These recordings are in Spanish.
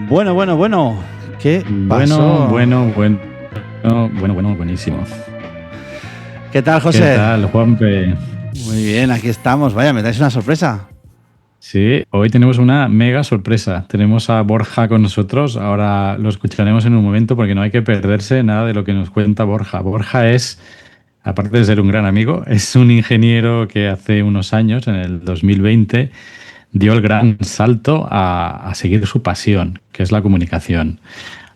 Bueno. ¿Qué pasó? Buenísimo. ¿Qué tal, José? ¿Qué tal, Juanpe? Muy bien, aquí estamos. Vaya, me dais una sorpresa. Sí, hoy tenemos una mega sorpresa. Tenemos a Borja con nosotros. Ahora lo escucharemos en un momento porque no hay que perderse nada de lo que nos cuenta Borja. Borja es, aparte de ser un gran amigo, es un ingeniero que hace unos años, en el 2020, dio el gran salto a seguir su pasión, que es la comunicación.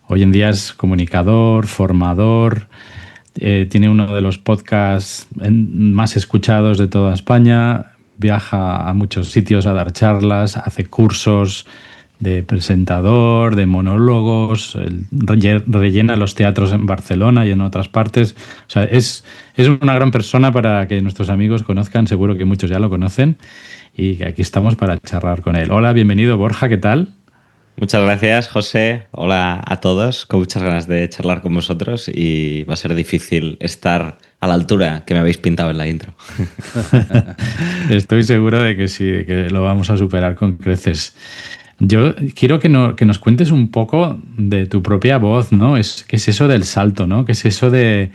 Hoy en día es comunicador, formador, tiene uno de los podcasts más escuchados de toda España, viaja a muchos sitios a dar charlas, hace cursos de presentador, de monólogos, rellena los teatros en Barcelona y en otras partes. O sea, es una gran persona para que nuestros amigos conozcan, seguro que muchos ya lo conocen, y que aquí estamos para charlar con él. Hola, bienvenido Borja, ¿qué tal? Muchas gracias, José. Hola a todos. Con muchas ganas de charlar con vosotros y va a ser difícil estar a la altura que me habéis pintado en la intro. Estoy seguro de que sí, de que lo vamos a superar con creces. Yo quiero que nos cuentes un poco de tu propia voz, ¿no? ¿Qué es eso del salto, ¿no? ¿Qué es eso de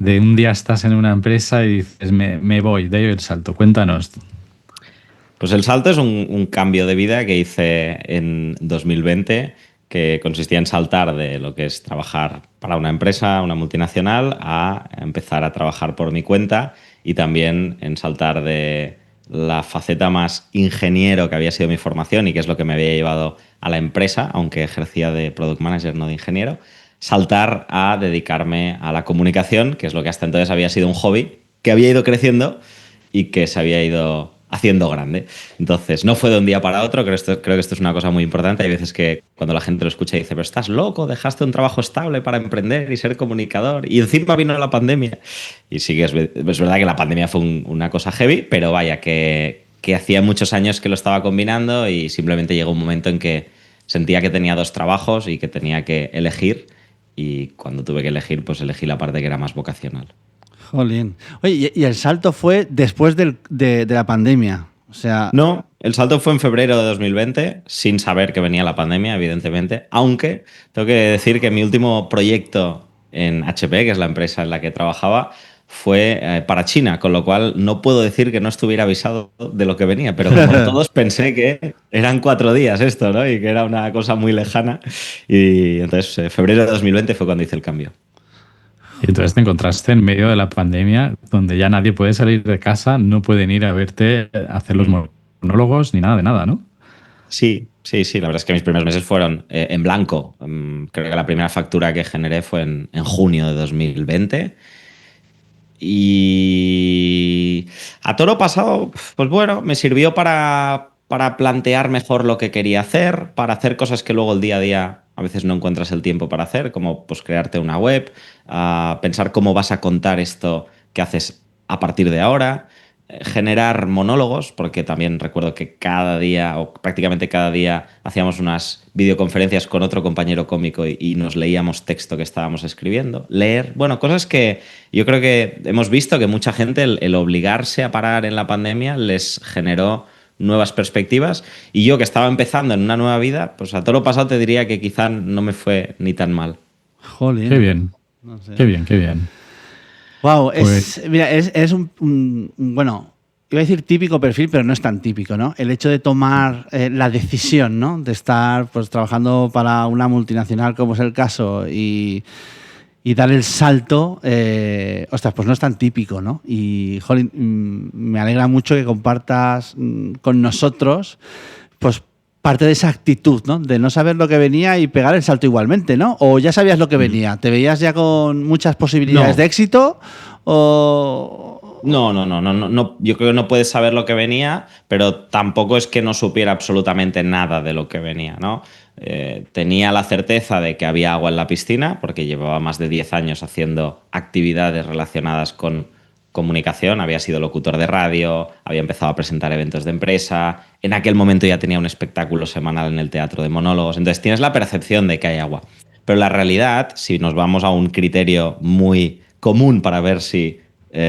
un día estás en una empresa y dices, me voy, doy el salto? Cuéntanos. Pues el salto es un cambio de vida que hice en 2020, que consistía en saltar de lo que es trabajar para una empresa, una multinacional, a empezar a trabajar por mi cuenta y también en saltar de la faceta más ingeniero que había sido mi formación y que es lo que me había llevado a la empresa, aunque ejercía de product manager, no de ingeniero, saltar a dedicarme a la comunicación, que es lo que hasta entonces había sido un hobby, que había ido creciendo y que se había ido haciendo grande. Entonces, no fue de un día para otro, creo que esto es una cosa muy importante. Hay veces que cuando la gente lo escucha y dice, pero estás loco, dejaste un trabajo estable para emprender y ser comunicador y encima vino la pandemia. Y sí que es verdad que la pandemia fue una cosa heavy, pero vaya, que hacía muchos años que lo estaba combinando y simplemente llegó un momento en que sentía que tenía dos trabajos y que tenía que elegir, y cuando tuve que elegir, pues elegí la parte que era más vocacional. Jolín. Oye, y el salto fue después de la pandemia. O sea, No, el salto fue en febrero de 2020, sin saber que venía la pandemia, evidentemente, aunque tengo que decir que mi último proyecto en HP, que es la empresa en la que trabajaba, fue para China, con lo cual no puedo decir que no estuviera avisado de lo que venía, pero como todos pensé que eran 4 días esto, ¿no? Y que era una cosa muy lejana. Y entonces, febrero de 2020 fue cuando hice el cambio. Y entonces te encontraste en medio de la pandemia, donde ya nadie puede salir de casa, no pueden ir a verte a hacer los monólogos ni nada de nada, ¿no? Sí. La verdad es que mis primeros meses fueron en blanco. Creo que la primera factura que generé fue en junio de 2020. Y a toro pasado, pues bueno, me sirvió para plantear mejor lo que quería hacer, para hacer cosas que luego el día a día a veces no encuentras el tiempo para hacer, como pues crearte una web, pensar cómo vas a contar esto que haces a partir de ahora, generar monólogos, porque también recuerdo que cada día o prácticamente cada día hacíamos unas videoconferencias con otro compañero cómico y nos leíamos texto que estábamos escribiendo, leer, bueno, cosas que yo creo que hemos visto que mucha gente el obligarse a parar en la pandemia les generó nuevas perspectivas, y yo que estaba empezando en una nueva vida, pues a todo lo pasado te diría que quizá no me fue ni tan mal. jolín. Qué bien, No sé. qué bien. Wow, Pues, mira, es bueno, iba a decir típico perfil, pero no es tan típico, ¿no? El hecho de tomar la decisión, ¿no? De estar pues trabajando para una multinacional, como es el caso, y dar el salto, ostras, pues no es tan típico, ¿no? Y, jolín, me alegra mucho que compartas con nosotros, pues, parte de esa actitud, ¿no? De no saber lo que venía y pegar el salto igualmente, ¿no? O ya sabías lo que venía, ¿te veías ya con muchas posibilidades de éxito? O... No. Yo creo que no puedes saber lo que venía, pero tampoco es que no supiera absolutamente nada de lo que venía, ¿no? Tenía la certeza de que había agua en la piscina, porque llevaba más de 10 años haciendo actividades relacionadas con comunicación. Había sido locutor de radio, había empezado a presentar eventos de empresa. En aquel momento ya tenía un espectáculo semanal en el teatro de monólogos. Entonces tienes la percepción de que hay agua. Pero la realidad, si nos vamos a un criterio muy común para ver si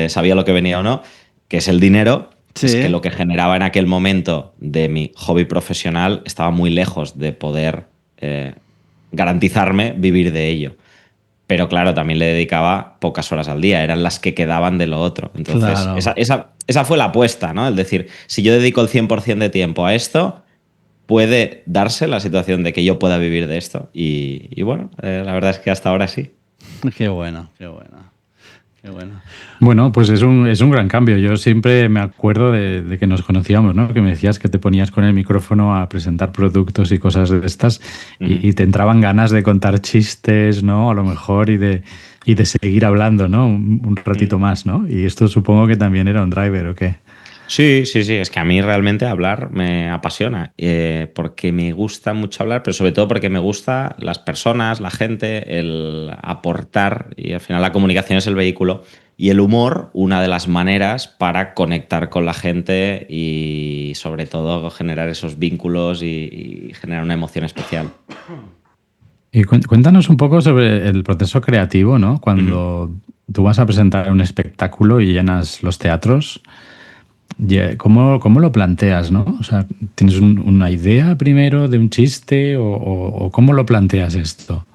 sabía lo que venía o no, que es el dinero, Sí. es que lo que generaba en aquel momento de mi hobby profesional estaba muy lejos de poder garantizarme vivir de ello. Pero claro, también le dedicaba pocas horas al día, eran las que quedaban de lo otro. Entonces, Claro. esa fue la apuesta, ¿no? Es decir, si yo dedico el 100% de tiempo a esto, puede darse la situación de que yo pueda vivir de esto. Y bueno, la verdad es que hasta ahora sí. Qué bueno, qué bueno. Qué bueno. Bueno, pues es un gran cambio. Yo siempre me acuerdo de que nos conocíamos, ¿no? Que me decías que te ponías con el micrófono a presentar productos y cosas de estas y te entraban ganas de contar chistes, ¿no? A lo mejor y de seguir hablando, ¿no? Un ratito más, ¿no? Y esto supongo que también era un driver, ¿o qué? Sí. Es que a mí realmente hablar me apasiona, porque me gusta mucho hablar, pero sobre todo porque me gusta las personas, la gente, el aportar, y al final la comunicación es el vehículo, y el humor, una de las maneras para conectar con la gente y sobre todo generar esos vínculos y generar una emoción especial. Y cuéntanos un poco sobre el proceso creativo, ¿no? Cuando tú vas a presentar un espectáculo y llenas los teatros. ¿Cómo lo planteas, no? O sea, ¿tienes una idea primero de un chiste o cómo lo planteas esto?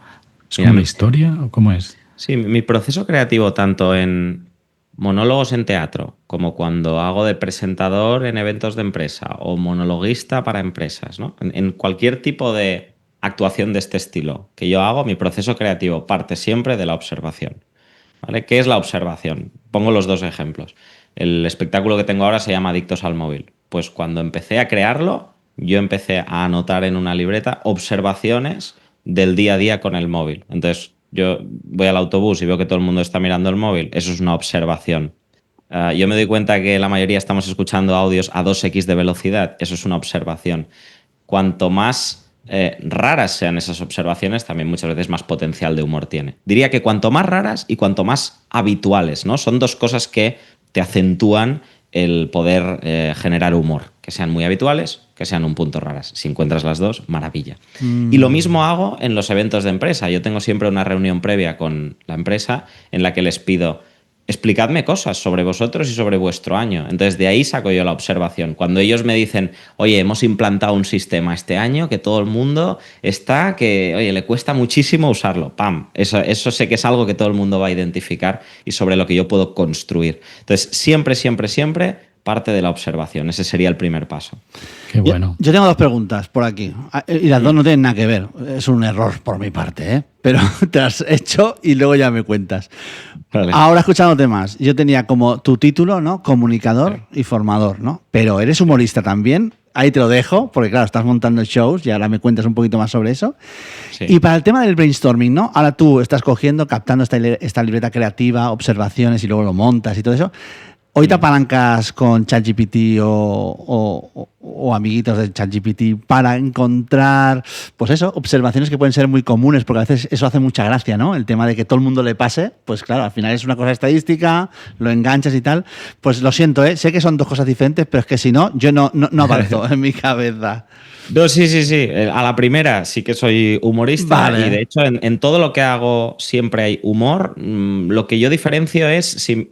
¿Es como una historia o cómo es? Sí, mi proceso creativo, tanto en monólogos en teatro, como cuando hago de presentador en eventos de empresa o monologuista para empresas, ¿no? En cualquier tipo de actuación de este estilo que yo hago, mi proceso creativo parte siempre de la observación. ¿Vale? ¿Qué es la observación? Pongo los dos ejemplos. El espectáculo que tengo ahora se llama Adictos al móvil. Pues cuando empecé a crearlo, yo empecé a anotar en una libreta observaciones del día a día con el móvil. Entonces, yo voy al autobús y veo que todo el mundo está mirando el móvil. Eso es una observación. Yo me doy cuenta que la mayoría estamos escuchando audios a 2x de velocidad. Eso es una observación. Cuanto más raras sean esas observaciones, también muchas veces más potencial de humor tiene. Diría que cuanto más raras y cuanto más habituales, ¿no? Son dos cosas que te acentúan el poder generar humor, que sean muy habituales, que sean un punto raras. Si encuentras las dos, maravilla. Y lo mismo hago en los eventos de empresa. Yo tengo siempre una reunión previa con la empresa en la que les pido: explicadme cosas sobre vosotros y sobre vuestro año. Entonces, de ahí saco yo la observación. Cuando ellos me dicen, oye, hemos implantado un sistema este año que todo el mundo está, que, oye, le cuesta muchísimo usarlo. ¡Pam! Eso sé que es algo que todo el mundo va a identificar y sobre lo que yo puedo construir. Entonces, siempre parte de la observación. Ese sería el primer paso. Qué bueno. Yo tengo dos preguntas por aquí. Y las dos no tienen nada que ver. Es un error por mi parte, ¿eh? Pero te las he hecho y luego ya me cuentas. Vale. Ahora, escuchándote más, yo tenía como tu título, ¿no? Comunicador y formador, ¿no? Pero eres humorista también. Ahí te lo dejo, porque claro, estás montando shows y ahora me cuentas un poquito más sobre eso. Sí. Y para el tema del brainstorming, ¿no? Ahora tú estás cogiendo, captando esta libreta creativa, observaciones y luego lo montas y todo eso. ¿Hoy te apalancas con ChatGPT o amiguitos de ChatGPT para encontrar, pues eso, observaciones que pueden ser muy comunes? Porque a veces eso hace mucha gracia, ¿no? El tema de que todo el mundo le pase, pues claro, al final es una cosa estadística, lo enganchas y tal. Pues lo siento, ¿eh? Sé que son dos cosas diferentes, pero es que si no, yo no avanzo en mi cabeza. No, sí. A la primera sí que soy humorista, Vale. y de hecho en todo lo que hago siempre hay humor. Lo que yo diferencio es si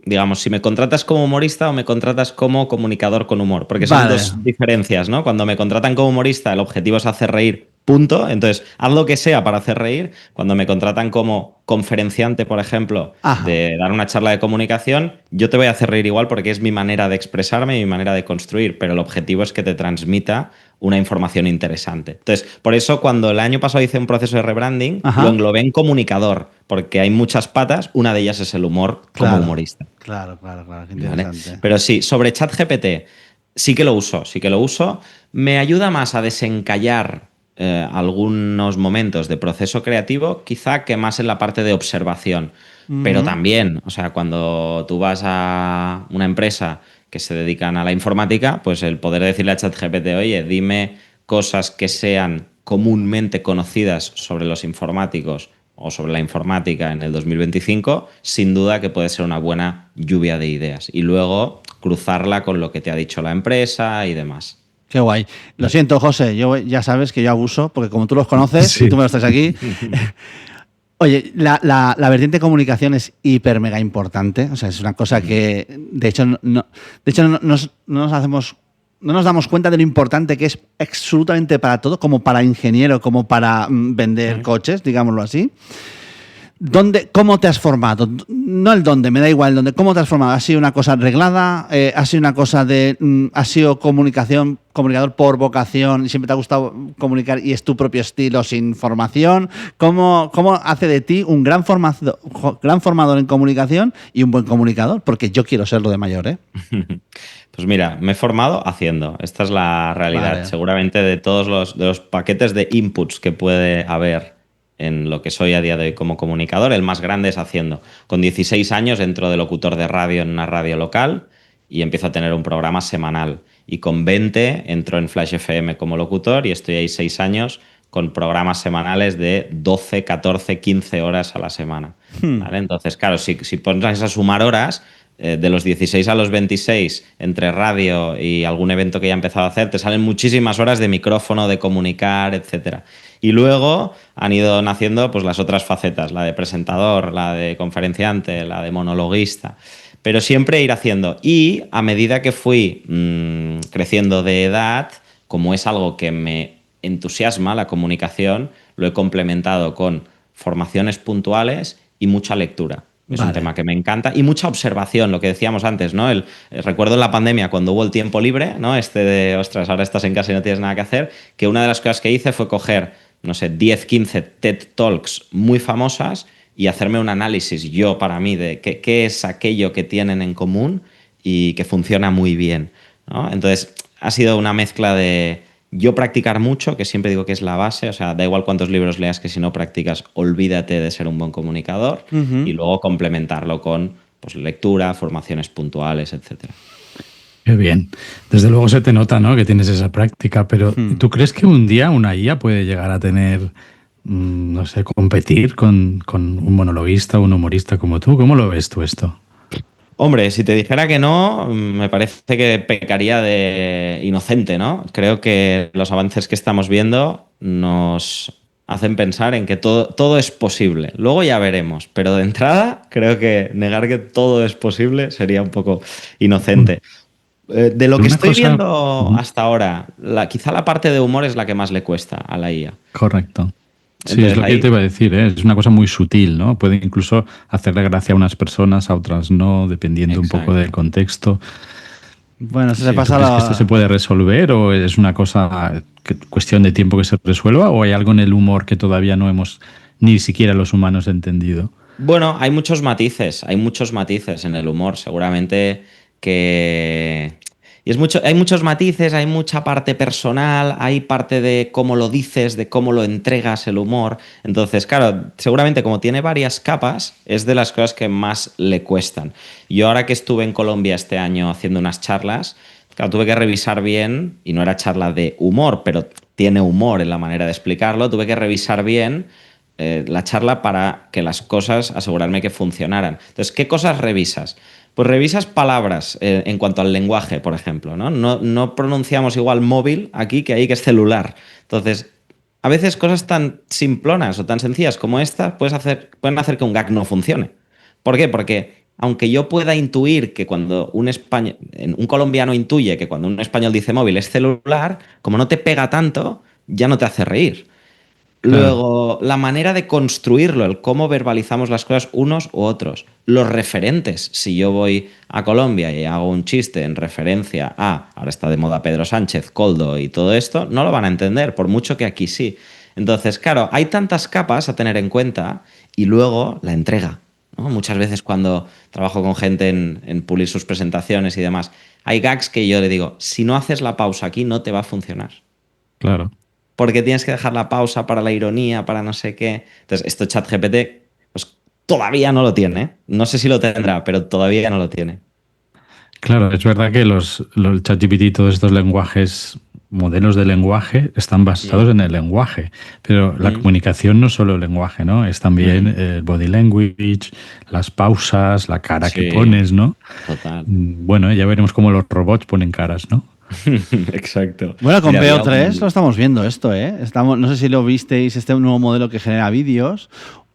me contratas como humorista o me contratas como comunicador con humor, porque son Vale. dos diferencias, ¿no? Cuando me contratan como humorista, el objetivo es hacer reír, punto. Entonces, haz lo que sea para hacer reír. Cuando me contratan como conferenciante, por ejemplo, Ajá. de dar una charla de comunicación, yo te voy a hacer reír igual porque es mi manera de expresarme y mi manera de construir, pero el objetivo es que te transmita una información interesante. Entonces, por eso cuando el año pasado hice un proceso de rebranding, Ajá. lo englobé en comunicador, porque hay muchas patas, una de ellas es el humor como humorista. Claro, qué ¿Vale? interesante. Pero sí, sobre ChatGPT, sí que lo uso. Me ayuda más a desencallar algunos momentos de proceso creativo, quizá que más en la parte de observación. Pero también, o sea, cuando tú vas a una empresa que se dedican a la informática, pues el poder decirle a ChatGPT, oye, dime cosas que sean comúnmente conocidas sobre los informáticos o sobre la informática en el 2025, sin duda que puede ser una buena lluvia de ideas. Y luego cruzarla con lo que te ha dicho la empresa y demás. Qué guay. Lo siento, José, ya sabes que yo abuso, porque como tú los conoces Sí. y tú me lo estás aquí. Oye, la vertiente de comunicación es hiper mega importante. O sea, es una cosa que, de hecho, no nos hacemos no nos damos cuenta de lo importante que es absolutamente para todo, como para ingeniero, como para vender coches, digámoslo así. ¿Cómo te has formado? No el dónde, me da igual el dónde. ¿Cómo te has formado? ¿Ha sido una cosa arreglada? ¿Ha sido una cosa ¿ha sido comunicador por vocación y siempre te ha gustado comunicar y es tu propio estilo sin formación? ¿Cómo hace de ti un gran formador en comunicación y un buen comunicador? Porque yo quiero serlo de mayor, ¿eh? Pues mira, me he formado haciendo. Esta es la realidad. Vale. Seguramente de todos los paquetes de inputs que puede haber en lo que soy a día de hoy como comunicador, el más grande es haciendo. Con 16 años entro de locutor de radio en una radio local y empiezo a tener un programa semanal. Y con 20 entro en Flash FM como locutor y estoy ahí 6 años con programas semanales de 12, 14, 15 horas a la semana. ¿Vale? Entonces, claro, si pones a sumar horas, de los 16 a los 26, entre radio y algún evento que ya he empezado a hacer, te salen muchísimas horas de micrófono, de comunicar, etcétera. Y luego han ido naciendo pues las otras facetas, la de presentador, la de conferenciante, la de monologuista. Pero siempre ir haciendo. Y a medida que fui creciendo de edad, como es algo que me entusiasma, la comunicación, lo he complementado con formaciones puntuales y mucha lectura. Es un tema que me encanta. Y mucha observación, lo que decíamos antes, ¿no? Recuerdo en la pandemia, cuando hubo el tiempo libre, ¿no? Ostras, ahora estás en casa y no tienes nada que hacer, que una de las cosas que hice fue coger, no sé, 10, 15 TED Talks muy famosas y hacerme un análisis yo para mí de qué es aquello que tienen en común y que funciona muy bien, ¿no? Entonces, ha sido una mezcla de yo practicar mucho, que siempre digo que es la base, o sea, da igual cuántos libros leas, que si no practicas, olvídate de ser un buen comunicador, y luego complementarlo con pues, lectura, formaciones puntuales, etcétera. Qué bien. Desde luego se te nota, ¿no?, que tienes esa práctica, pero ¿tú crees que un día una IA puede llegar a tener, no sé, competir con un monologuista o un humorista como tú? ¿Cómo lo ves tú esto? Hombre, si te dijera que no, me parece que pecaría de inocente, ¿no? Creo que los avances que estamos viendo nos hacen pensar en que todo es posible. Luego ya veremos, pero de entrada creo que negar que todo es posible sería un poco inocente. De lo que estoy viendo hasta ahora, quizá la parte de humor es la que más le cuesta a la IA. Correcto. Sí, Entonces, es lo que yo te iba a decir, ¿eh? Es una cosa muy sutil, ¿no? Puede incluso hacerle gracia a unas personas, a otras no, dependiendo un poco del contexto. Bueno, ¿Crees que esto se puede resolver o es una cosa, cuestión de tiempo que se resuelva, o hay algo en el humor que todavía no hemos ni siquiera los humanos entendido? Bueno, hay muchos matices en el humor, seguramente que... Y hay muchos matices, hay mucha parte personal, hay parte de cómo lo dices, de cómo lo entregas el humor. Entonces, claro, seguramente como tiene varias capas, es de las cosas que más le cuestan. Yo ahora que estuve en Colombia este año haciendo unas charlas, claro, tuve que revisar bien, y no era charla de humor, pero tiene humor en la manera de explicarlo, tuve que revisar bien la charla para que las cosas, asegurarme que funcionaran. Entonces, ¿qué cosas revisas? Pues revisas palabras en cuanto al lenguaje, por ejemplo, ¿no? No pronunciamos igual móvil aquí que ahí que es celular. Entonces, a veces cosas tan simplonas o tan sencillas como esta pueden hacer que un gag no funcione. ¿Por qué? Porque aunque yo pueda intuir que cuando un colombiano intuye que cuando un español dice móvil es celular, como no te pega tanto, ya no te hace reír. Luego, la manera de construirlo, el cómo verbalizamos las cosas unos u otros. Los referentes. Si yo voy a Colombia y hago un chiste en referencia a, ahora está de moda Pedro Sánchez, Koldo y todo esto, no lo van a entender, por mucho que aquí sí. Entonces, claro, hay tantas capas a tener en cuenta y luego la entrega, ¿no? Muchas veces cuando trabajo con gente en pulir sus presentaciones y demás, hay gags que yo le digo, si no haces la pausa aquí no te va a funcionar. Claro. Porque tienes que dejar la pausa para la ironía, para no sé qué. Entonces, esto ChatGPT pues, todavía no lo tiene. No sé si lo tendrá, pero todavía no lo tiene. Claro, es verdad que los ChatGPT y todos estos lenguajes, modelos de lenguaje, están basados en el lenguaje. Pero la comunicación no es solo el lenguaje, ¿no? Es también el body language, las pausas, la cara que pones, ¿no? Total. Bueno, ya veremos cómo los robots ponen caras, ¿no? Exacto. Bueno, con VO3 lo estamos viendo esto, ¿eh? No sé si lo visteis, este nuevo modelo que genera vídeos.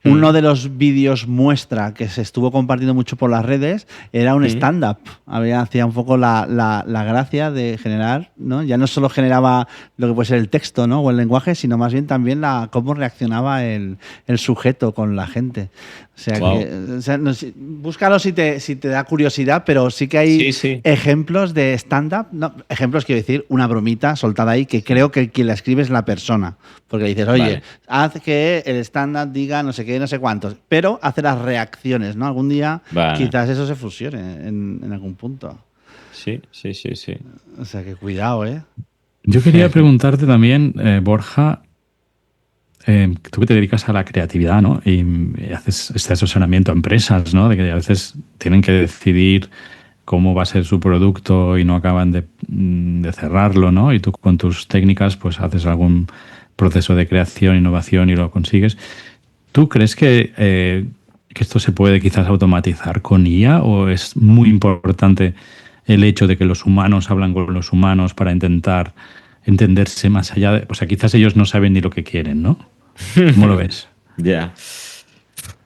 Uno de los vídeos muestra que se estuvo compartiendo mucho por las redes era un stand-up. Hacía un poco la gracia de generar, ¿no? Ya no solo generaba lo que puede ser el texto, ¿no? O el lenguaje, sino más bien también cómo reaccionaba el sujeto con la gente. O sea, no sé, búscalo si te da curiosidad, pero sí que hay ejemplos de stand-up. No, ejemplos, quiero decir, una bromita soltada ahí que creo que quien la escribe es la persona. Porque le dices, oye, haz que el stand-up diga no sé qué, no sé cuántos, pero hace las reacciones, ¿no? Algún día quizás eso se fusione en algún punto. Sí. O sea, que cuidado, ¿eh? Yo quería preguntarte también, Borja, tú que te dedicas a la creatividad, ¿no? Y haces este asesoramiento a empresas, ¿no? De que a veces tienen que decidir cómo va a ser su producto y no acaban de cerrarlo, ¿no? Y tú con tus técnicas pues haces algún proceso de creación, innovación y lo consigues. ¿Tú crees que esto se puede quizás automatizar con IA o es muy importante el hecho de que los humanos hablan con los humanos para intentar entenderse más allá de... O sea, quizás ellos no saben ni lo que quieren, ¿no? ¿Cómo lo ves? Ya.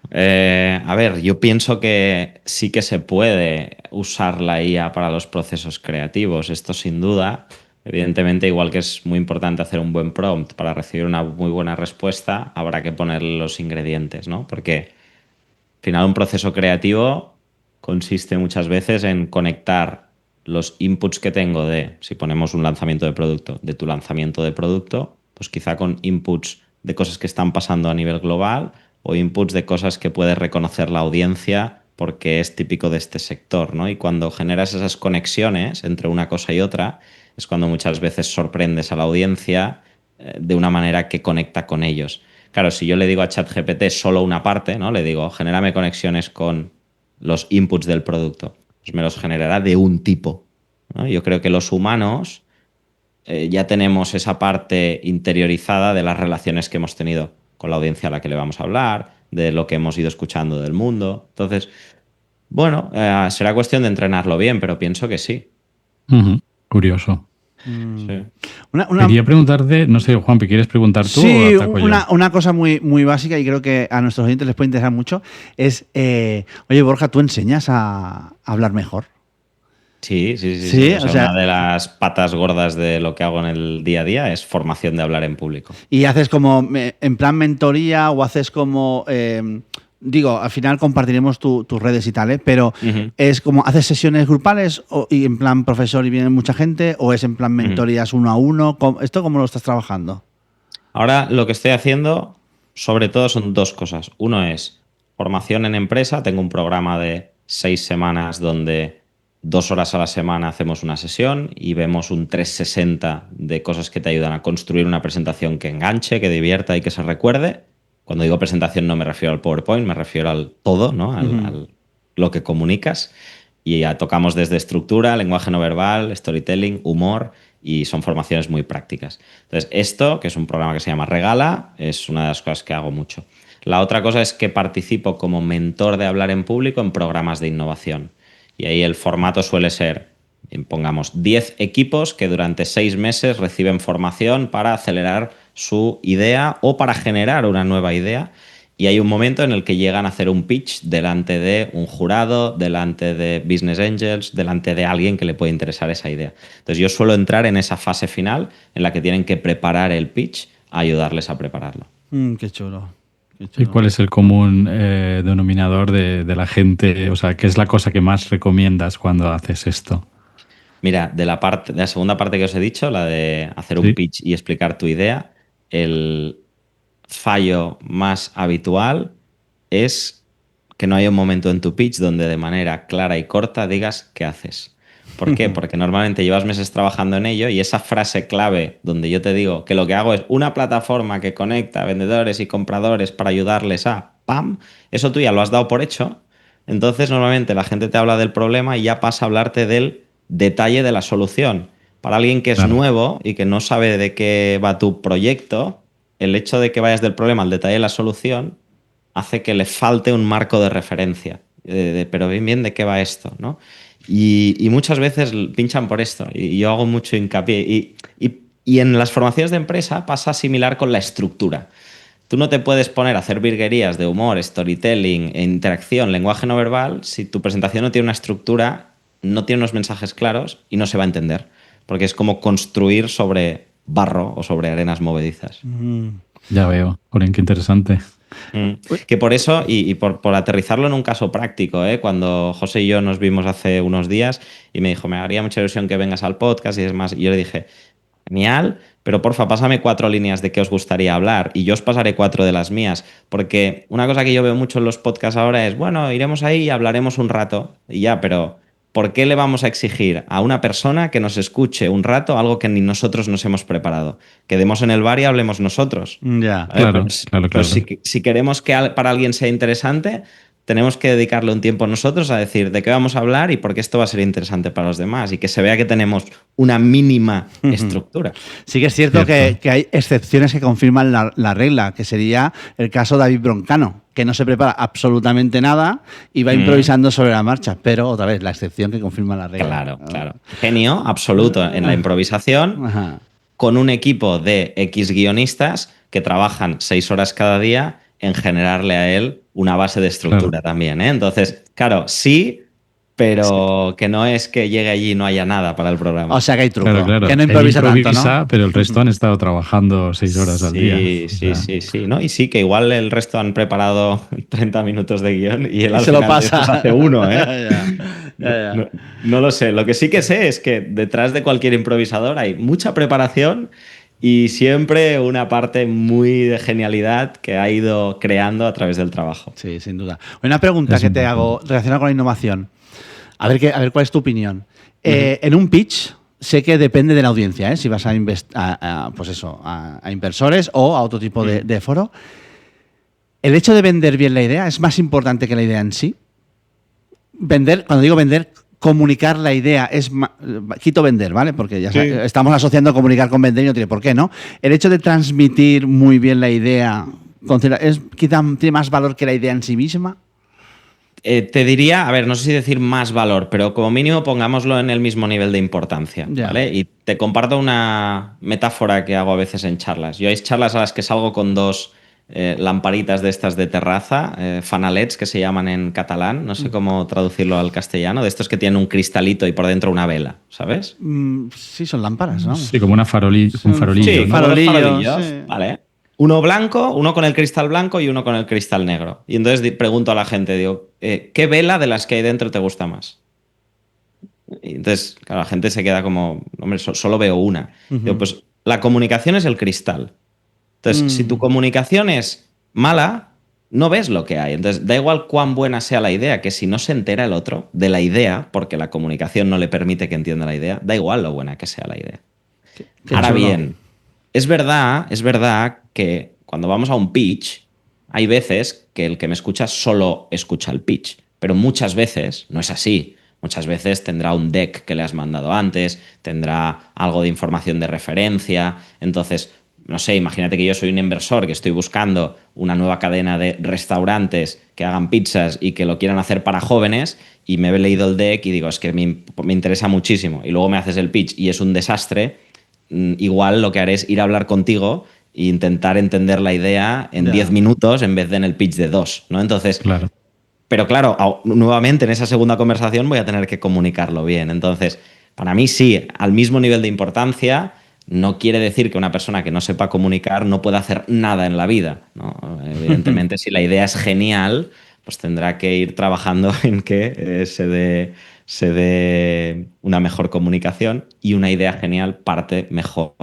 A ver, yo pienso que sí que se puede usar la IA para los procesos creativos, esto sin duda. Evidentemente, igual que es muy importante hacer un buen prompt para recibir una muy buena respuesta, habrá que ponerle los ingredientes, ¿no? Porque al final un proceso creativo consiste muchas veces en conectar los inputs que tengo si ponemos un lanzamiento de producto, de tu lanzamiento de producto, pues quizá con inputs de cosas que están pasando a nivel global o inputs de cosas que puede reconocer la audiencia porque es típico de este sector, ¿no? Y cuando generas esas conexiones entre una cosa y otra, es cuando muchas veces sorprendes a la audiencia de una manera que conecta con ellos. Claro, si yo le digo a ChatGPT solo una parte, ¿no? Le digo, genérame conexiones con los inputs del producto, pues me los generará de un tipo, ¿no? Yo creo que los humanos ya tenemos esa parte interiorizada de las relaciones que hemos tenido con la audiencia a la que le vamos a hablar, de lo que hemos ido escuchando del mundo. Entonces, bueno, será cuestión de entrenarlo bien, pero pienso que sí. Curioso. Sí. Quería preguntarte, no sé, Juanpi, ¿quieres preguntar tú sí, o ataco yo? Una cosa muy, muy básica y creo que a nuestros oyentes les puede interesar mucho es, oye, Borja, ¿tú enseñas a hablar mejor? Sí. O sea, una de las patas gordas de lo que hago en el día a día es formación de hablar en público. ¿Y haces como en plan mentoría o haces como... digo, al final compartiremos tus redes y tal, pero ¿es como haces sesiones grupales y en plan profesor y viene mucha gente o es en plan mentorías uno a uno? ¿Esto cómo lo estás trabajando? Ahora lo que estoy haciendo sobre todo son dos cosas. Uno es formación en empresa. Tengo un programa de 6 semanas donde 2 horas a la semana hacemos una sesión y vemos un 360 de cosas que te ayudan a construir una presentación que enganche, que divierta y que se recuerde. Cuando digo presentación no me refiero al PowerPoint, me refiero al todo, ¿no? Al lo que comunicas. Y ya tocamos desde estructura, lenguaje no verbal, storytelling, humor, y son formaciones muy prácticas. Entonces, esto, que es un programa que se llama Regala, es una de las cosas que hago mucho. La otra cosa es que participo como mentor de hablar en público en programas de innovación. Y ahí el formato suele ser, pongamos, 10 equipos que durante 6 meses reciben formación para acelerar su idea o para generar una nueva idea. Y hay un momento en el que llegan a hacer un pitch delante de un jurado, delante de business angels, delante de alguien que le puede interesar esa idea. Entonces yo suelo entrar en esa fase final en la que tienen que preparar el pitch, a ayudarles a prepararlo. Qué chulo. ¿Y cuál es el común denominador de la gente? O sea, ¿qué es la cosa que más recomiendas cuando haces esto? Mira, de la segunda parte que os he dicho, la de hacer un pitch y explicar tu idea, el fallo más habitual es que no haya un momento en tu pitch donde de manera clara y corta digas qué haces. ¿Por qué? Porque normalmente llevas meses trabajando en ello y esa frase clave donde yo te digo que lo que hago es una plataforma que conecta a vendedores y compradores para ayudarles a ¡pam! Eso tú ya lo has dado por hecho. Entonces normalmente la gente te habla del problema y ya pasa a hablarte del detalle de la solución. Para alguien que es nuevo y que no sabe de qué va tu proyecto, el hecho de que vayas del problema al detalle de la solución hace que le falte un marco de referencia. Pero bien, ¿de qué va esto? ¿No? Y muchas veces pinchan por esto. Y yo hago mucho hincapié. Y en las formaciones de empresa pasa similar con la estructura. tú no te puedes poner a hacer virguerías de humor, storytelling, interacción, lenguaje no verbal, si tu presentación no tiene una estructura, no tiene unos mensajes claros y no se va a entender. Porque es como construir sobre barro o sobre arenas movedizas. Ya veo. Joder, qué interesante. Que por eso, y por aterrizarlo en un caso práctico, cuando José y yo nos vimos hace unos días y me dijo, me haría mucha ilusión que vengas al podcast y es más, y yo le dije, genial, pero porfa, pásame 4 líneas de qué os gustaría hablar y yo os pasaré 4 de las mías, porque una cosa que yo veo mucho en los podcasts ahora es, bueno, iremos ahí y hablaremos un rato y ya, pero ¿por qué le vamos a exigir a una persona que nos escuche un rato algo que ni nosotros nos hemos preparado? Quedemos en el bar y hablemos nosotros. Ya. ¿Vale? Claro, Pues, claro. pues si queremos que para alguien sea interesante, tenemos que dedicarle un tiempo nosotros a decir de qué vamos a hablar y por qué esto va a ser interesante para los demás y que se vea que tenemos una mínima estructura. Sí que es cierto que hay excepciones que confirman la regla, que sería el caso de David Broncano, que no se prepara absolutamente nada y va improvisando sobre la marcha, pero otra vez la excepción que confirma la regla. Claro, claro. Genio absoluto en la improvisación, Ajá. con un equipo de X guionistas que trabajan 6 horas cada día en generarle a él una base de estructura también. Entonces, claro, sí, pero que no es que llegue allí y no haya nada para el programa. O sea que hay truco, Claro. que no Él improvisa tanto, ¿no? pero el resto han estado trabajando 6 horas al día. Sí. ¿No? Y sí, que igual el resto han preparado 30 minutos de guión y él al se lo final de pasa. estos hace uno, Ya. No lo sé. Lo que sí que sé es que detrás de cualquier improvisador hay mucha preparación y siempre una parte muy de genialidad que ha ido creando a través del trabajo. Sí, sin duda. Una pregunta Es que te importante. hago relacionada con la innovación. A ver cuál es tu opinión. En un pitch, sé que depende de la audiencia, si vas a inversores o a otro tipo de foro. ¿El hecho de vender bien la idea es más importante que la idea en sí? Cuando digo vender, comunicar la idea es quito vender, ¿vale? Porque ya estamos asociando comunicar con vender y no tiene por qué, ¿no? El hecho de transmitir muy bien la idea quizá tiene más valor que la idea en sí misma. Te diría, a ver, no sé si decir más valor, pero como mínimo pongámoslo en el mismo nivel de importancia, ¿vale? Y te comparto una metáfora que hago a veces en charlas. Yo hay charlas a las que salgo con 2 lamparitas de estas de terraza, fanalets que se llaman en catalán, no sé cómo traducirlo al castellano, de estos que tienen un cristalito y por dentro una vela, ¿sabes? Sí, son lámparas, ¿no? Sí, como un farolillo. Sí, ¿no? farolillos, sí. ¿vale? Uno blanco, uno con el cristal blanco y uno con el cristal negro. Y entonces pregunto a la gente, digo, ¿qué vela de las que hay dentro te gusta más? Y entonces, claro, la gente se queda como, hombre, solo veo una. Digo, pues la comunicación es el cristal. Entonces, si tu comunicación es mala, no ves lo que hay. Entonces, da igual cuán buena sea la idea, que si no se entera el otro de la idea, porque la comunicación no le permite que entienda la idea, da igual lo buena que sea la idea. Ahora bien, es verdad que cuando vamos a un pitch, hay veces que el que me escucha solo escucha el pitch, pero muchas veces no es así. Muchas veces tendrá un deck que le has mandado antes, tendrá algo de información de referencia. Entonces, no sé, imagínate que yo soy un inversor que estoy buscando una nueva cadena de restaurantes que hagan pizzas y que lo quieran hacer para jóvenes y me he leído el deck y digo, es que me interesa muchísimo. Y luego me haces el pitch y es un desastre. Igual lo que haré es ir a hablar contigo e intentar entender la idea en 10 minutos en vez de en el pitch de 2, ¿no? Entonces, claro. Pero claro, nuevamente en esa segunda conversación voy a tener que comunicarlo bien. Entonces, para mí sí, al mismo nivel de importancia, no quiere decir que una persona que no sepa comunicar no pueda hacer nada en la vida, ¿no? Evidentemente, si la idea es genial, pues tendrá que ir trabajando en que se dé una mejor comunicación y una idea genial parte mejor.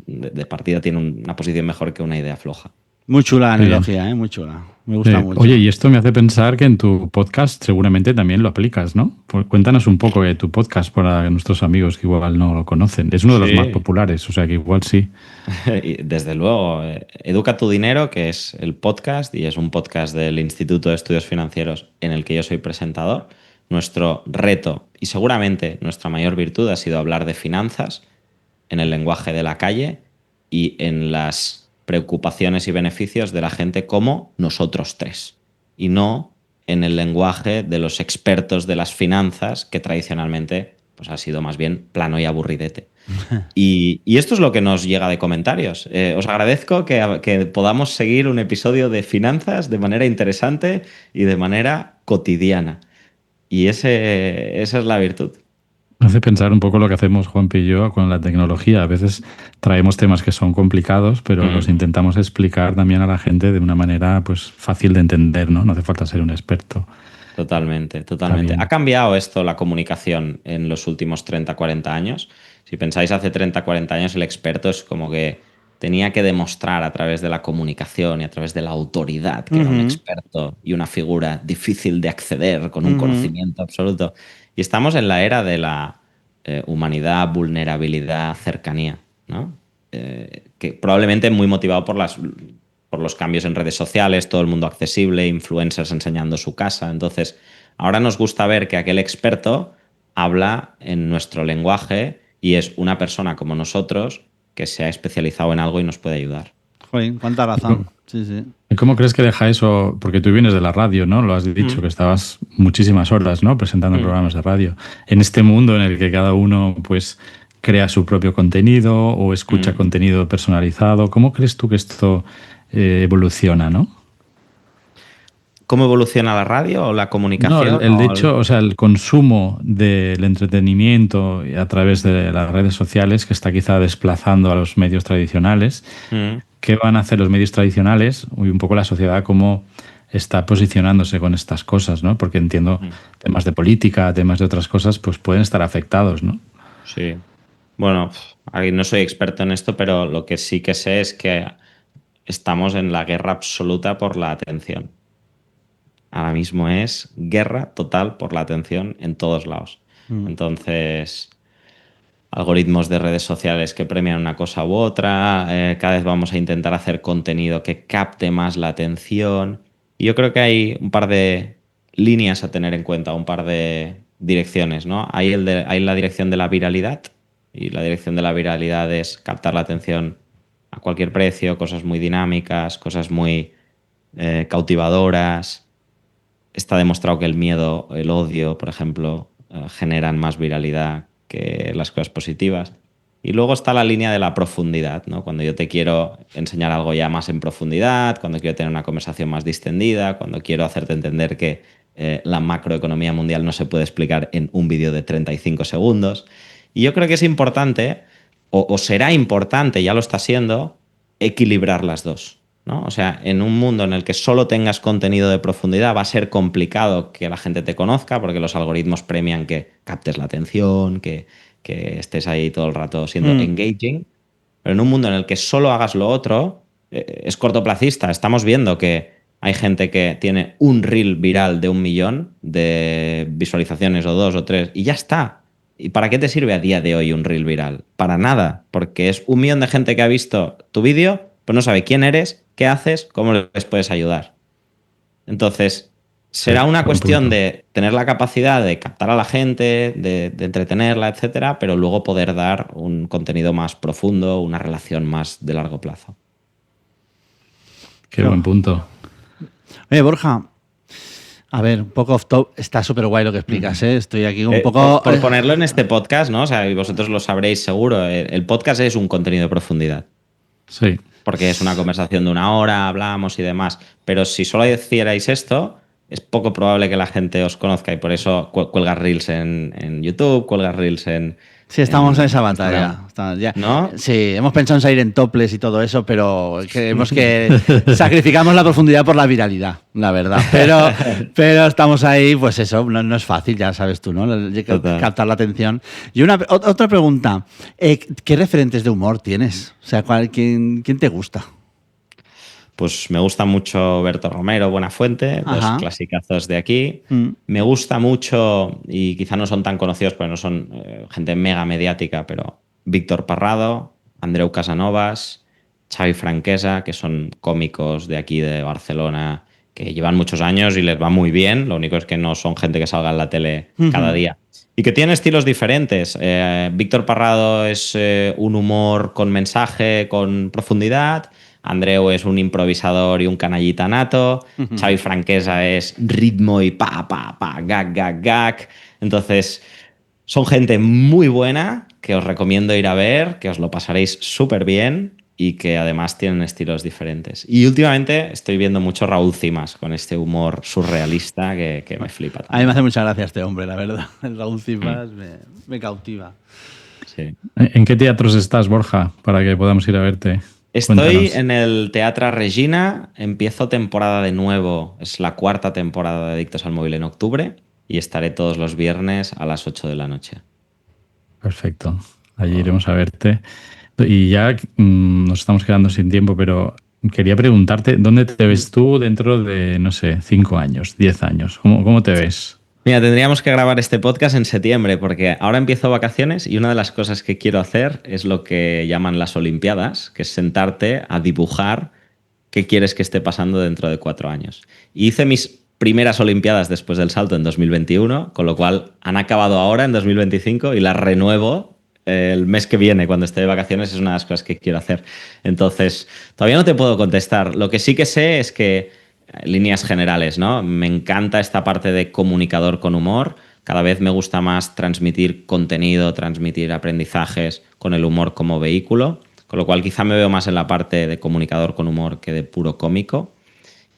De partida tiene una posición mejor que una idea floja. Muy chula la analogía, muy chula. Me gusta mucho. Oye, y esto me hace pensar que en tu podcast seguramente también lo aplicas, ¿no? Cuéntanos un poco de tu podcast para nuestros amigos que igual no lo conocen. Es uno de los más populares, o sea que igual sí. Desde luego. Educa tu dinero, que es el podcast y es un podcast del Instituto de Estudios Financieros en el que yo soy presentador. Nuestro reto y seguramente nuestra mayor virtud ha sido hablar de finanzas en el lenguaje de la calle y en las preocupaciones y beneficios de la gente como nosotros tres y no en el lenguaje de los expertos de las finanzas que tradicionalmente pues ha sido más bien plano y aburridete. Y esto es lo que nos llega de comentarios. Os agradezco que podamos seguir un episodio de finanzas de manera interesante y de manera cotidiana. Y esa es la virtud. Me hace pensar un poco lo que hacemos Juanpi y yo con la tecnología. A veces traemos temas que son complicados, pero los intentamos explicar también a la gente de una manera pues fácil de entender, ¿no? No hace falta ser un experto. Totalmente, totalmente. ¿Ha cambiado esto la comunicación en los últimos 30, 40 años? Si pensáis hace 30, 40 años, el experto es como que tenía que demostrar a través de la comunicación y a través de la autoridad que era un experto y una figura difícil de acceder con un conocimiento absoluto. Y estamos en la era de la humanidad, vulnerabilidad, cercanía, ¿no? Que probablemente muy motivado por los cambios en redes sociales, todo el mundo accesible, influencers enseñando su casa. Entonces, ahora nos gusta ver que aquel experto habla en nuestro lenguaje y es una persona como nosotros que se ha especializado en algo y nos puede ayudar. Joder, cuánta razón. Sí, sí. ¿Y cómo crees que deja eso? Porque tú vienes de la radio, ¿no? Lo has dicho, que estabas muchísimas horas, ¿no? Presentando programas de radio. En este mundo en el que cada uno, pues, crea su propio contenido o escucha contenido personalizado, ¿cómo crees tú que esto evoluciona, no? ¿Cómo evoluciona la radio o la comunicación? No, de hecho, o sea, el consumo del entretenimiento a través de las redes sociales que está quizá desplazando a los medios tradicionales. ¿Qué van a hacer los medios tradicionales? Y un poco la sociedad cómo está posicionándose con estas cosas, ¿no? Porque entiendo temas de política, temas de otras cosas, pues pueden estar afectados, ¿no? Sí. Bueno, no soy experto en esto, pero lo que sí que sé es que estamos en la guerra absoluta por la atención. Ahora mismo es guerra total por la atención en todos lados. Entonces, algoritmos de redes sociales que premian una cosa u otra, cada vez vamos a intentar hacer contenido que capte más la atención. Y yo creo que hay un par de líneas a tener en cuenta, un par de direcciones, ¿no? Hay la dirección de la viralidad, y la dirección de la viralidad es captar la atención a cualquier precio, cosas muy dinámicas, cosas muy cautivadoras. Está demostrado que el miedo, el odio, por ejemplo, generan más viralidad que las cosas positivas. Y luego está la línea de la profundidad, ¿no? Cuando yo te quiero enseñar algo ya más en profundidad, cuando quiero tener una conversación más distendida, cuando quiero hacerte entender que la macroeconomía mundial no se puede explicar en un vídeo de 35 segundos. Y yo creo que es importante, o será importante, ya lo está siendo, equilibrar las dos, ¿no? O sea, en un mundo en el que solo tengas contenido de profundidad va a ser complicado que la gente te conozca porque los algoritmos premian que captes la atención, que estés ahí todo el rato siendo engaging. Pero en un mundo en el que solo hagas lo otro, es cortoplacista. Estamos viendo que hay gente que tiene un reel viral de 1 millón de visualizaciones o 2 o 3 y ya está. ¿Y para qué te sirve a día de hoy un reel viral? Para nada, porque es 1 millón de gente que ha visto tu vídeo, pues no sabe quién eres, qué haces, cómo les puedes ayudar. Entonces, será una cuestión de tener la capacidad de captar a la gente, de entretenerla, etcétera, pero luego poder dar un contenido más profundo, una relación más de largo plazo. Qué buen punto. Oye, Borja, a ver, un poco off top, está súper guay lo que explicas, ¿eh? Estoy aquí un poco... Por ponerlo en este podcast, ¿no? O sea, y vosotros lo sabréis seguro, el podcast es un contenido de profundidad. Sí. Porque es una conversación de 1 hora, hablamos y demás. Pero si solo hicierais esto, es poco probable que la gente os conozca y por eso cuelgas reels en YouTube, cuelgas reels en... Sí, estamos en esa batalla. Ya. ¿No? Sí, hemos pensado en salir en topless y todo eso, pero creemos que sacrificamos la profundidad por la viralidad, la verdad. Pero estamos ahí, pues eso, no es fácil, ya sabes tú, ¿no? Captar la atención. Y otra pregunta, ¿qué referentes de humor tienes? O sea, ¿quién te gusta? Pues me gusta mucho Berto Romero, Buenafuente, dos clasicazos de aquí. Me gusta mucho, y quizá no son tan conocidos porque no son gente mega mediática, pero Víctor Parrado, Andreu Casanovas, Xavi Franquesa, que son cómicos de aquí, de Barcelona, que llevan muchos años y les va muy bien. Lo único es que no son gente que salga en la tele cada día. Y que tienen estilos diferentes. Víctor Parrado es un humor con mensaje, con profundidad. Andreu es un improvisador y un canallita nato. Xavi Franquesa es ritmo y pa, gag. Entonces, Son gente muy buena que os recomiendo ir a ver, que os lo pasaréis súper bien y que además tienen estilos diferentes. Y últimamente estoy viendo mucho Raúl Cimas con este humor surrealista que me flipa también. A mí me hace mucha gracia este hombre, la verdad. El Raúl Cimas me cautiva. Sí. ¿En qué teatros estás, Borja, para que podamos ir a verte? Estoy Cuéntanos. en el Teatro Regina, empiezo temporada de nuevo, es la 4ª temporada de Adictos al Móvil en octubre y estaré todos los viernes a las 8 de la noche. Perfecto. Allí iremos a verte. Y ya nos estamos quedando sin tiempo, pero quería preguntarte, ¿dónde te ves tú dentro de, no sé, 5 años, 10 años? ¿Cómo te ves? Mira, tendríamos que grabar este podcast en septiembre porque ahora empiezo vacaciones y una de las cosas que quiero hacer es lo que llaman las Olimpiadas, que es sentarte a dibujar qué quieres que esté pasando dentro de 4 años. Y hice mis primeras Olimpiadas después del salto en 2021, con lo cual han acabado ahora en 2025 y las renuevo el mes que viene cuando esté de vacaciones. Es una de las cosas que quiero hacer. Entonces, todavía no te puedo contestar. Lo que sí que sé es que líneas generales, ¿no? Me encanta esta parte de comunicador con humor. Cada vez me gusta más transmitir contenido, transmitir aprendizajes con el humor como vehículo, con lo cual quizá me veo más en la parte de comunicador con humor que de puro cómico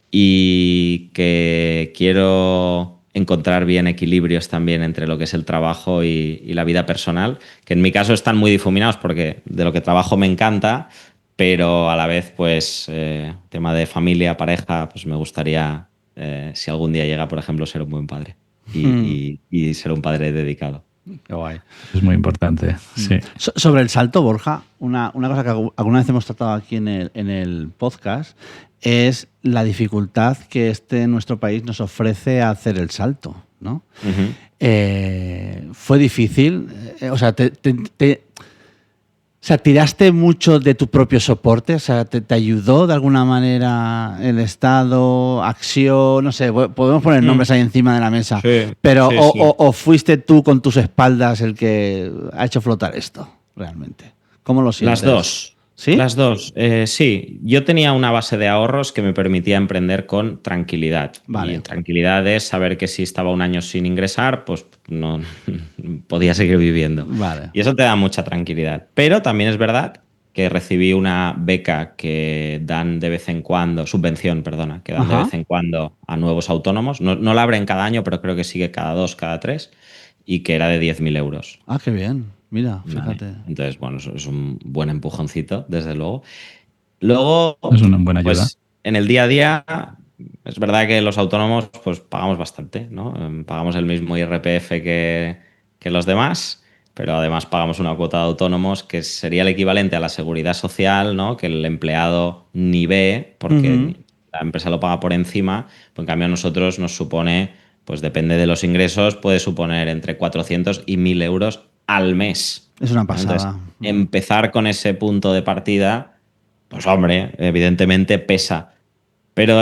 y que quiero encontrar bien equilibrios también entre lo que es el trabajo y la vida personal, que en mi caso están muy difuminados porque de lo que trabajo me encanta, pero a la vez, pues, tema de familia, pareja, pues me gustaría, si algún día llega, por ejemplo, ser un buen padre y ser un padre dedicado. Qué guay. Es muy importante, sí. Sobre el salto, Borja, una cosa que alguna vez hemos tratado aquí en el podcast es la dificultad que en nuestro país nos ofrece a hacer el salto, ¿no? Fue difícil, o sea, ¿tiraste mucho de tu propio soporte? O sea, ¿te ayudó de alguna manera el Estado, Acción? No sé, podemos poner nombres ahí encima de la mesa. Sí, pero sí, o fuiste tú con tus espaldas el que ha hecho flotar esto, realmente. ¿Cómo lo sientes? Las dos. ¿Sí? Las dos. Sí, yo tenía una base de ahorros que me permitía emprender con tranquilidad. Vale. Y tranquilidad es saber que si estaba un año sin ingresar, pues no podía seguir viviendo. Vale. Y eso te da mucha tranquilidad. Pero también es verdad que recibí una beca que dan de vez en cuando, subvención, perdona, que dan de vez en cuando a nuevos autónomos. No la abren cada año, pero creo que sigue cada 2, cada 3, y que era de 10.000 euros. Ah, qué bien. Mira, fíjate. Vale. Entonces, bueno, es un buen empujoncito, desde luego. Luego, Es una buena ayuda. pues, en el día a día, es verdad que los autónomos pues pagamos bastante, ¿no? Pagamos el mismo IRPF que los demás, pero además pagamos una cuota de autónomos que sería el equivalente a la seguridad social, ¿no? Que el empleado ni ve, porque la empresa lo paga por encima, pues en cambio a nosotros nos supone, pues depende de los ingresos, puede suponer entre 400 y 1.000 euros al mes. Es una pasada. Entonces, empezar con ese punto de partida, pues hombre, evidentemente pesa. Pero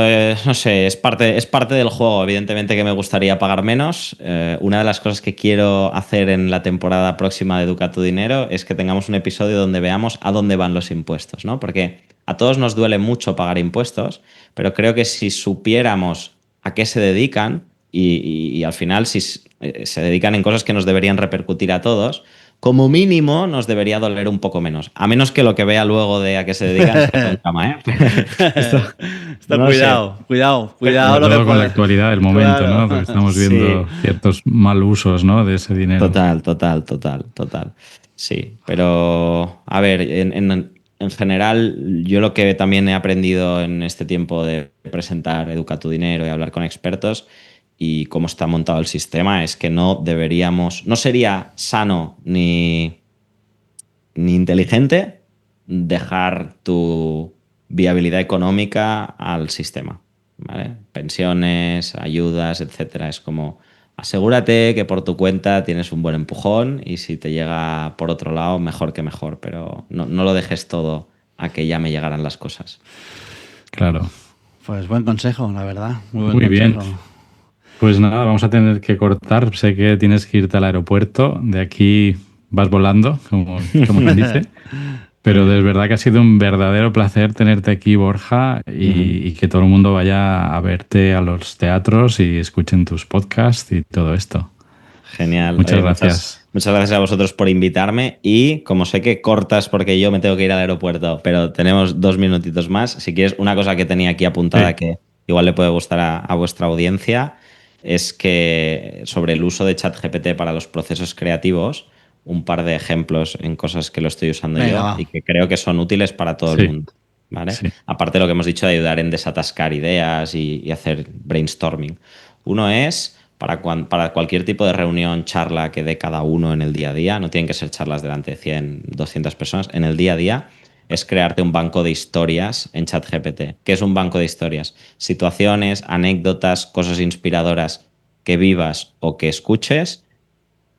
no sé, es parte del juego. Evidentemente que me gustaría pagar menos. Una de las cosas que quiero hacer en la temporada próxima de Educa tu Dinero es que tengamos un episodio donde veamos a dónde van los impuestos, ¿no? Porque a todos nos duele mucho pagar impuestos, pero creo que si supiéramos a qué se dedican y al final si se dedican en cosas que nos deberían repercutir a todos, como mínimo nos debería doler un poco menos. A menos que lo que vea luego de a qué se dedican esté en cama, ¿eh? No cuidado. Sobre todo con la actualidad del momento, Claro. ¿no? Porque estamos viendo ciertos mal usos, ¿no? De ese dinero. Total. Sí, pero a ver, en general, yo lo que también he aprendido en este tiempo de presentar Educa tu Dinero y hablar con expertos y cómo está montado el sistema es que no sería sano ni inteligente dejar tu viabilidad económica al sistema, ¿vale? Pensiones, ayudas, etcétera. Es como asegúrate que por tu cuenta tienes un buen empujón y si te llega por otro lado, mejor que mejor, pero no lo dejes todo a que ya me llegaran las cosas. Claro. Pues buen consejo, la verdad. Muy bien. Pues nada, vamos a tener que cortar. Sé que tienes que irte al aeropuerto. De aquí vas volando, como quien dice. Pero de verdad que ha sido un verdadero placer tenerte aquí, Borja, y que todo el mundo vaya a verte a los teatros y escuchen tus podcasts y todo esto. Genial. Muchas gracias. Muchas gracias a vosotros por invitarme y como sé que cortas porque yo me tengo que ir al aeropuerto, pero tenemos 2 minutitos más. Si quieres, una cosa que tenía aquí apuntada que igual le puede gustar a vuestra audiencia es que sobre el uso de ChatGPT para los procesos creativos, un par de ejemplos en cosas que lo estoy usando yo y que creo que son útiles para todo el mundo. ¿Vale? Sí. Aparte de lo que hemos dicho de ayudar en desatascar ideas y hacer brainstorming. Uno es para cualquier tipo de reunión, charla que dé cada uno en el día a día, no tienen que ser charlas delante de 100, 200 personas, en el día a día es crearte un banco de historias en ChatGPT. ¿Qué es un banco de historias? Situaciones, anécdotas, cosas inspiradoras que vivas o que escuches,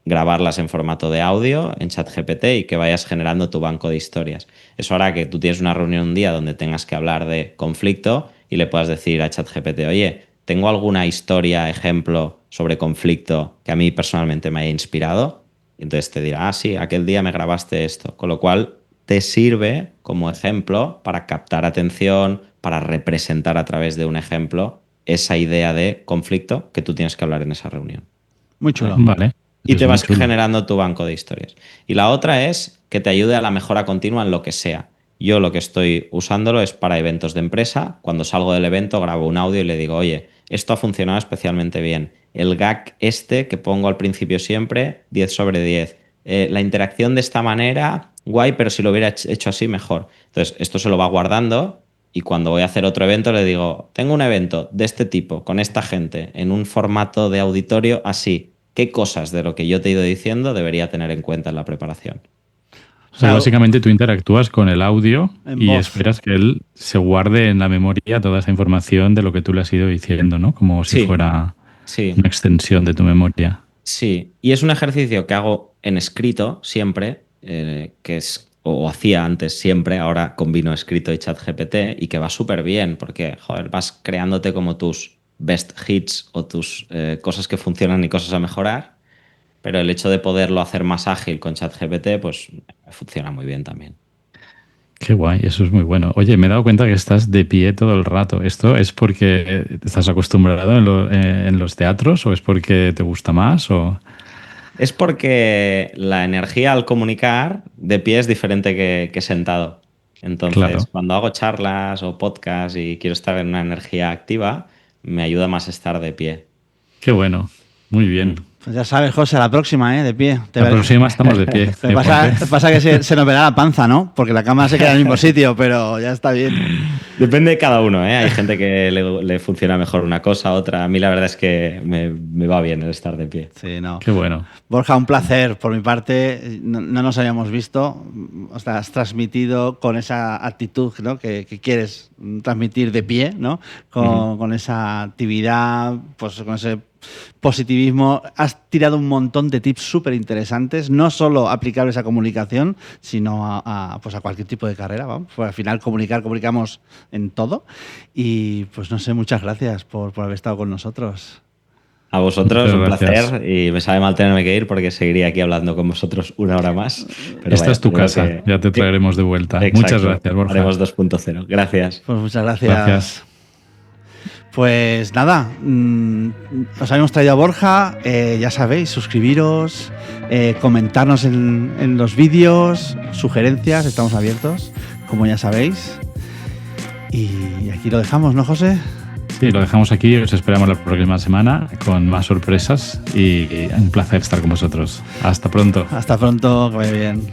grabarlas en formato de audio en ChatGPT y que vayas generando tu banco de historias. Eso hará que tú tienes una reunión un día donde tengas que hablar de conflicto y le puedas decir a ChatGPT, oye, ¿tengo alguna historia, ejemplo sobre conflicto que a mí personalmente me haya inspirado? Y entonces te dirá, sí, aquel día me grabaste esto. Con lo cual te sirve como ejemplo para captar atención, para representar a través de un ejemplo esa idea de conflicto que tú tienes que hablar en esa reunión. Muy chulo. Vale. Y te vas generando tu banco de historias. Y la otra es que te ayude a la mejora continua en lo que sea. Yo lo que estoy usándolo es para eventos de empresa. Cuando salgo del evento grabo un audio y le digo, oye, esto ha funcionado especialmente bien. El gag que pongo al principio siempre, 10 sobre 10. La interacción de esta manera, guay, pero si lo hubiera hecho así, mejor. Entonces, esto se lo va guardando y cuando voy a hacer otro evento le digo, tengo un evento de este tipo, con esta gente, en un formato de auditorio así. ¿Qué cosas de lo que yo te he ido diciendo debería tener en cuenta en la preparación? O sea, básicamente tú interactúas con el audio y esperas que él se guarde en la memoria toda esa información de lo que tú le has ido diciendo, ¿no? Como si fuera una extensión de tu memoria. Sí, y es un ejercicio que hago en escrito siempre, que es, o hacía antes siempre, ahora combino escrito y ChatGPT, y que va súper bien porque, joder, vas creándote como tus best hits o tus cosas que funcionan y cosas a mejorar, pero el hecho de poderlo hacer más ágil con ChatGPT, pues funciona muy bien también. Qué guay, eso es muy bueno. Oye, me he dado cuenta que estás de pie todo el rato. ¿Esto es porque estás acostumbrado en los teatros o es porque te gusta más? O... Es porque la energía al comunicar de pie es diferente que sentado. Entonces, cuando hago charlas o podcasts y quiero estar en una energía activa, me ayuda más estar de pie. Qué bueno, muy bien. Pues ya sabes, José, la próxima, de pie. La próxima estamos de pie. Pasa que se nos verá la panza, ¿no? Porque la cama se queda en el mismo sitio, pero ya está bien. Depende de cada uno, ¿eh? Hay gente que le funciona mejor una cosa, otra. A mí la verdad es que me va bien el estar de pie. Sí, no. Qué bueno. Borja, un placer. Por mi parte, no nos habíamos visto. O sea, has transmitido con esa actitud, ¿no? que quieres transmitir de pie, ¿no? Con esa actividad, pues con ese positivismo. Has tirado un montón de tips súper interesantes, no solo aplicables a comunicación, sino a cualquier tipo de carrera. ¿Vamos? Pues al final comunicamos en todo. Y pues no sé, muchas gracias por haber estado con nosotros. A vosotros, un placer, y me sabe mal tenerme que ir porque seguiría aquí hablando con vosotros una hora más. Pero esta es tu casa, ya te traeremos de vuelta. Exacto. Muchas gracias, Borja. Haremos 2.0. Gracias. Pues muchas gracias. Pues nada, os habíamos traído a Borja, ya sabéis, suscribiros, comentarnos en los vídeos, sugerencias, estamos abiertos, como ya sabéis. Y aquí lo dejamos, ¿no, José? Sí, lo dejamos aquí, os esperamos la próxima semana con más sorpresas y un placer estar con vosotros. Hasta pronto. Hasta pronto, que vaya bien.